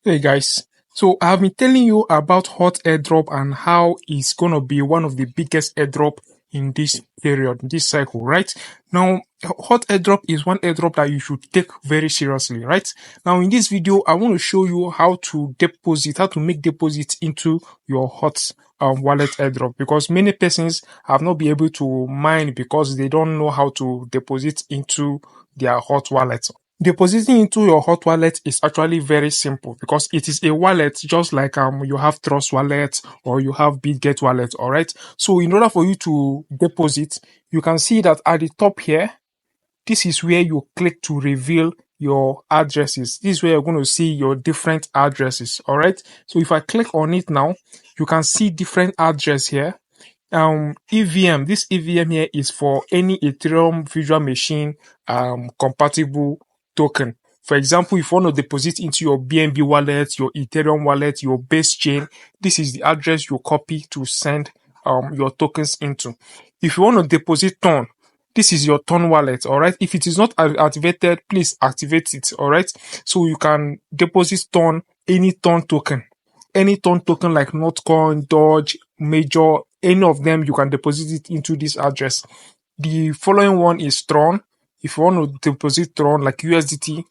Hey guys, so I've been telling you about hot airdrop and how it's gonna be one of the biggest airdrop in this period, this cycle, right? Now, hot airdrop is one airdrop that you should take very seriously, right? Now, in this video, I want to show you how to make deposits into your hot wallet airdrop, because many persons have not been able to mine because they don't know how to deposit into their hot wallet. Depositing into your hot wallet is actually very simple because it is a wallet just like you have Trust Wallet or you have Bitget Wallet, all right? So in order for you to deposit, you can see that at the top here, this is where you click to reveal your addresses. This is where you're going to see your different addresses, all right? So if I click on it now, you can see different address here. EVM, this EVM here is for any Ethereum virtual machine compatible token. For example, if you want to deposit into your BNB wallet, your Ethereum wallet, your base chain, this is the address you copy to send your tokens into. If you want to deposit TON, this is your TON wallet, all right? If it is not activated, please activate it, all right? So you can deposit TON, any TON token like Notcoin, Doge, Major, any of them, you can deposit it into this address. The following one is Tron. If you want to deposit Tron like USDT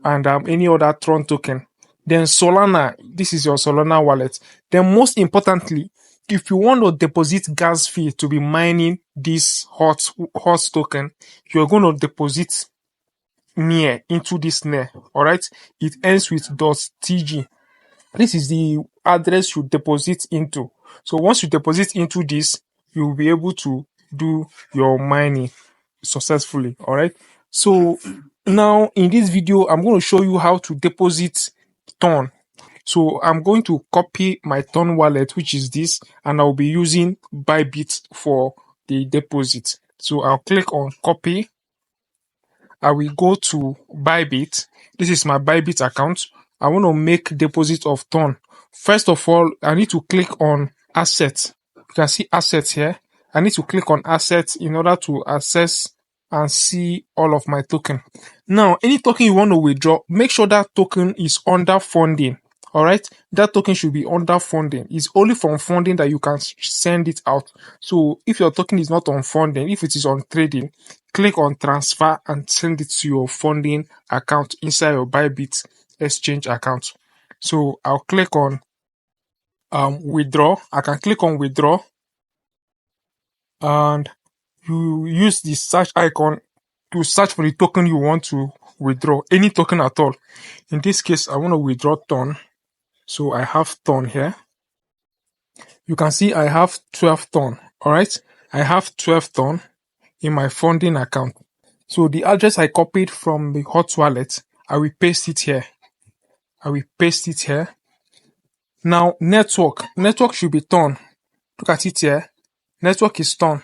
and any other Tron token. Then Solana, this is your Solana wallet. Then most importantly, if you want to deposit gas fee to be mining this hot token, you're going to deposit NEAR into this NEAR, all right? It ends with .tg. This is the address you deposit into. So once you deposit into this, you'll be able to do your mining successfully, all right? So now in this video, I'm going to show you how to deposit TON. So I'm going to copy my TON wallet, which is this, and I'll be using Bybit for the deposit. So I'll click on copy. I will go to Bybit. This is my Bybit account. I want to make deposit of TON. First of all, I need to click on assets. You can see assets here. I need to click on assets in order to access and see all of my token. Now, any token you want to withdraw, make sure that token is under funding. All right, that token should be under funding. It's only from funding that you can send it out. So if your token is not on funding, if it is on trading, click on transfer and send it to your funding account inside your Bybit exchange account. So I'll click on withdraw. I can click on withdraw and you use the search icon to search for the token you want to withdraw, any token at all. In this case, I want to withdraw TON. So I have TON here. You can see I have 12 TON. All right. I have 12 TON in my funding account. So the address I copied from the hot wallet, I will paste it here. Now, network should be TON. Look at it here. Network is TON.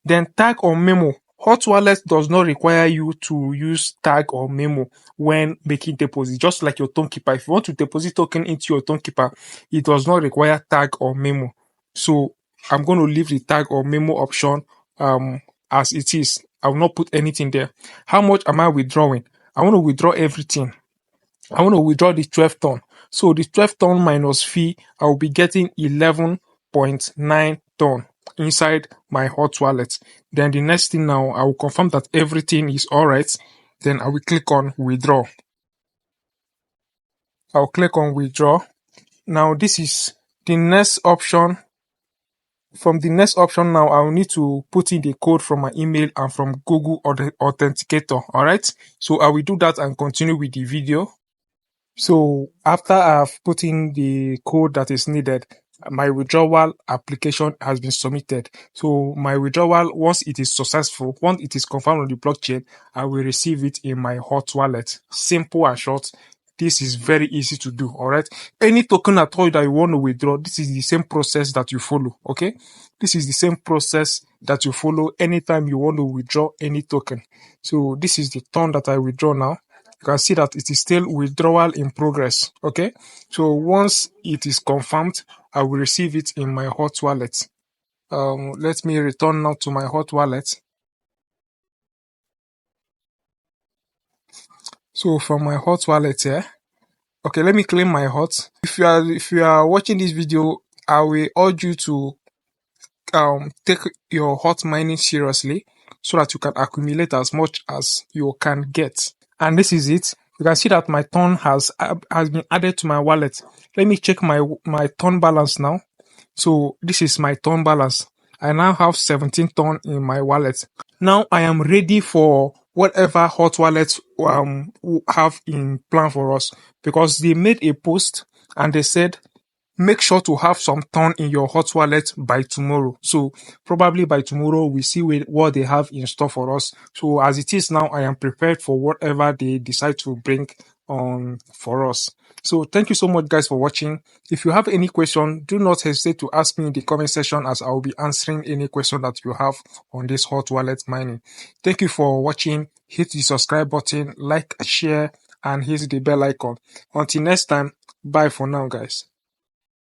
Then tag or memo. Hot wallet does not require you to use tag or memo when making deposit, just like your TON keeper. If you want to deposit token into your TON keeper, it does not require tag or memo. So I'm going to leave the tag or memo option as it is. I will not put anything there. How much am I withdrawing? I want to withdraw everything. I want to withdraw the 12 TON. So the 12 TON minus fee, I will be getting 11.9 TON inside my hot wallet. Then the next thing now, I will confirm that everything is all right. Then I will click on withdraw. I'll click on withdraw. Now this is the next option. From the next option now, I will need to put in the code from my email and from Google Authenticator. All right. So I will do that and continue with the video. So after I've put in the code that is needed, my withdrawal application has been submitted. So my withdrawal, once it is successful, once it is confirmed on the blockchain, I will receive it in my hot wallet. Simple and short. This is very easy to do. All right. Any token at all that you want to withdraw, this is the same process that you follow. Okay. This is the same process that you follow anytime you want to withdraw any token. So this is the TON that I withdraw now. You can see that it is still withdrawal in progress. Okay. So once it is confirmed, I will receive it in my hot wallet. Let me return now to my hot wallet. So from my hot wallet here, Okay, let me claim my HOT. If you are watching this video, I will urge you to take your HOT mining seriously so that you can accumulate as much as you can get. And this is it. You can see that my ton has been added to my wallet. Let me check my ton balance now. So this is my ton balance. I now have 17 ton in my wallet. Now I am ready for whatever hot wallet have in plan for us, because they made a post and they said make sure to have some ton in your hot wallet by tomorrow. So probably by tomorrow we see what they have in store for us. So as it is now, I am prepared for whatever they decide to bring on for us. So thank you so much guys for watching. If you have any question, do not hesitate to ask me in the comment section, as I will be answering any question that you have on this hot wallet mining. Thank you for watching. Hit the subscribe button, like, share, and hit the bell icon. Until next time, bye for now guys.